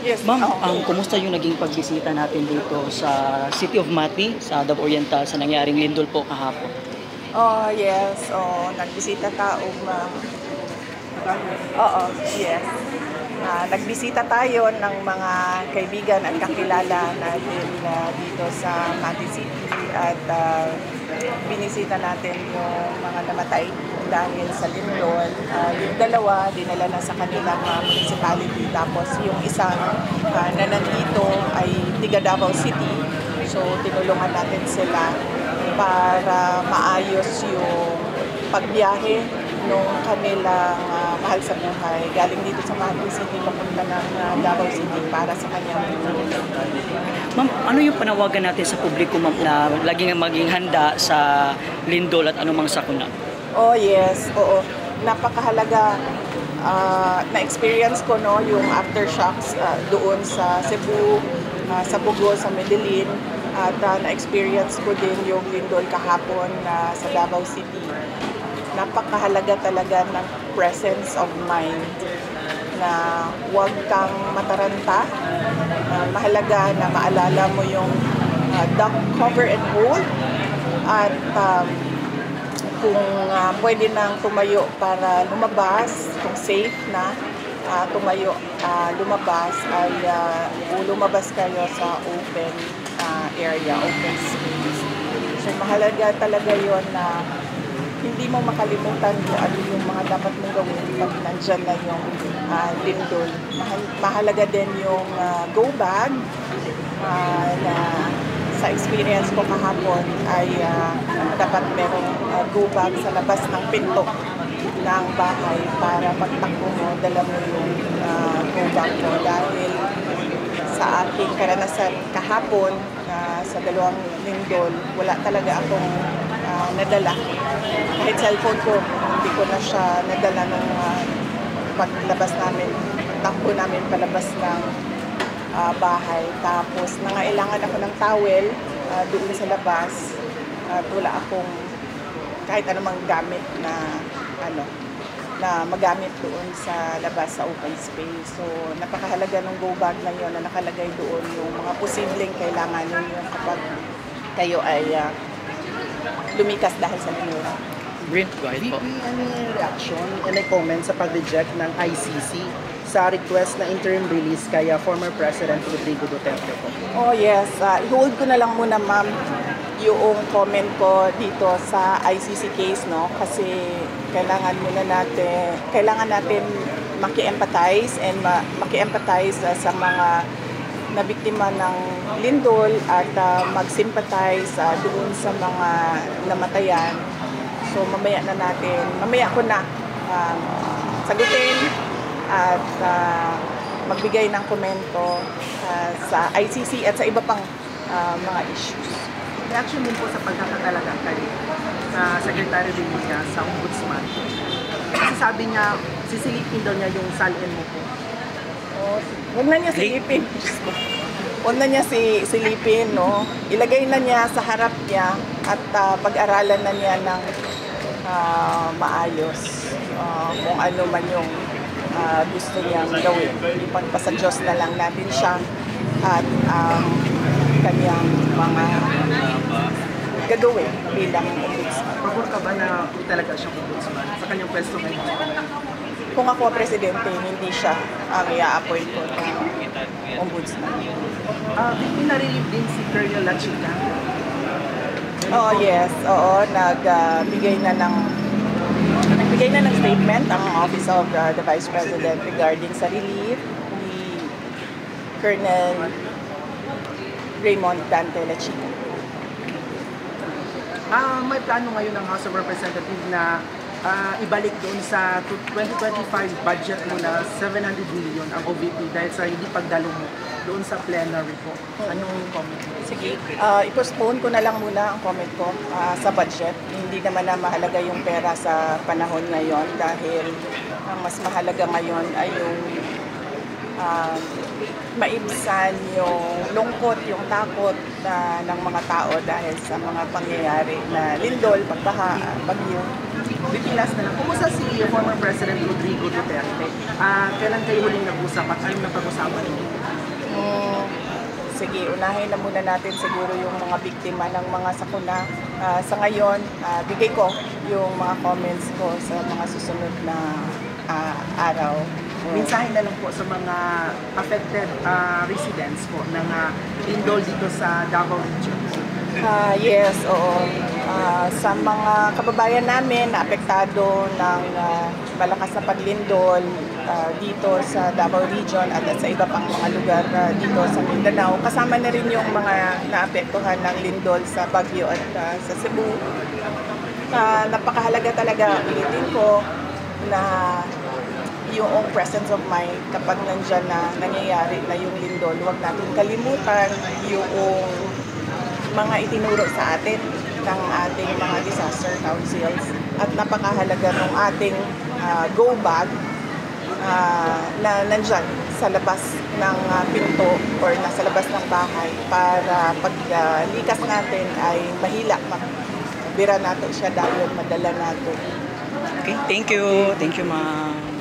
Yes. Ma'am, kumusta yung naging pagbisita natin dito sa City of Mati, sa Davao Oriental, sa nangyaring lindol po kahapon? Oh, yes. Oh, nagbisita ka Oo, yes. Nagbisita tayo ng mga kaibigan at kakilala natin dito sa Mati City at binisita natin yung mga namatay dahil sa lindol. Yung dalawa, dinala na sa kanilang municipality. Tapos yung isang na nandito ay tiga Davao City. So tinulungan natin sila para maayos yung pagbiyahe nung kanilang mahal sa buhay. Galing dito sa Mati City, papunta ng Davao City para sa kanyang lindol. Ma'am, ano yung panawagan natin sa publiko, ma'am, na laging maging handa sa lindol at anumang sakuna? Oh yes, oo. Napakahalaga. Na-experience ko yung aftershocks doon sa Cebu, sa Bogo, sa Medellin. At na-experience ko din yung lindol kahapon sa Davao City. Napakahalaga talaga ng presence of mind na huwag kang mataranta. Mahalaga na maalala mo yung duck, cover and hold. At kung pwede nang tumayo para lumabas, kung safe na tumayo, lumabas, ay lumabas kayo sa open area, open space. So mahalaga talaga yon na hindi mo makalimutan kung ano yung mga dapat mong gawin pag nandyan na yung lindol. Mahalaga din yung go bag na sa experience ko kahapon ay dapat merong go bag sa labas ng pinto ng bahay para pagtakbo mo, dala mo yung go bag mo. Dahil sa aking karanasan kahapon sa dalawang lindol, wala talaga akong nadala. Kahit cellphone ko, hindi ko na siya nadala nung paglabas namin, takbo namin palabas ng bahay. Tapos nangailangan ako ng towel doon sa labas. At wala akong kahit anumang gamit na magamit doon sa labas sa open space. So napakahalaga ng go bag na yun na nakalagay doon yung mga posibleng kailangan ninyo kapag kayo ay lumikas dahil sa lindol. Brent, go ahead po. Any reaction and comment sa pag-reject ng ICC sa request na interim release kaya former President Rodrigo Duterte po? Oh yes, i-hold ko na lang muna ma'am yung comment ko dito sa ICC case, no? Kasi kailangan natin maki-empathize and maki-empathize sa mga nabiktima ng lindol at mag-sympathize doon sa mga namatayan. So mamaya ko na sagutin at magbigay ng komento sa ICC at sa iba pang mga issues. Reaction din po sa pagkakatalaga kay Secretary Villa sa Ombudsman. Kasi sabi niya, sisilipin daw niya yung salin mo po. Huwag na niya silipin. Huwag na niya silipin, no? Ilagay na niya sa harap niya at pag-aralan na niya ng maayos kung ano man yung gusto niyang gawin. Ipagpasa Diyos na lang natin siya at kanyang mga gagawin bilang ombudsman. Pagod ka ba na talaga siyang ombudsman sa kanyang pwesto ngayon? Kung ako presidente, hindi siya ang i-appoint ko ng ombudsman. Pinarelieve din si Colonel Lachica. Oh yes, oo, nagbigay na ng statement ang Office of the Vice President regarding sa relief ni Colonel Raymond Dante Lachica. May plano ngayon ng House of Representatives na ibalik doon sa 2025 budget mo na 700 million ang OVP dahil sa hindi pagdalo mo doon sa plenary po. Anong comment mo? Sige, i-postpone ko na lang muna ang comment ko sa budget. Hindi naman na mahalaga yung pera sa panahon ngayon dahil ang mas mahalaga ngayon ay yung maibsan yung lungkot, yung takot ng mga tao dahil sa mga pangyayari na lindol, pagbaha, bagyo. Bipilas na lang. Kumusta si former President Rodrigo Duterte? Kailan kayo huling nag-usap at anong napag-usapan niyo? sige, unahin na muna natin siguro yung mga biktima ng mga sakuna. Sa ngayon, bigay ko yung mga comments ko sa mga susunod na araw. Mensahe na lang po sa mga affected residents po ng lindol dito sa Davao Region. Yes, oo. Sa mga kababayan namin na apektado ng malakas na paglindol dito sa Davao Region at sa iba pang mga lugar dito sa Mindanao, kasama na rin yung mga naapektuhan ng lindol sa Baguio at sa Cebu. Napakahalaga talaga, ulitin ko, na yung presence of mind kapag nandyan na nangyayari na yung lindol, huwag natin kalimutan yung mga itinuro sa atin ng ating mga disaster councils at napakahalaga ng ating go bag na nandyan sa labas ng pinto or nasa labas ng bahay para paglikas natin ay mahila, bira nato siya dahil madala nato. Okay, thank you. Thank you, ma'am.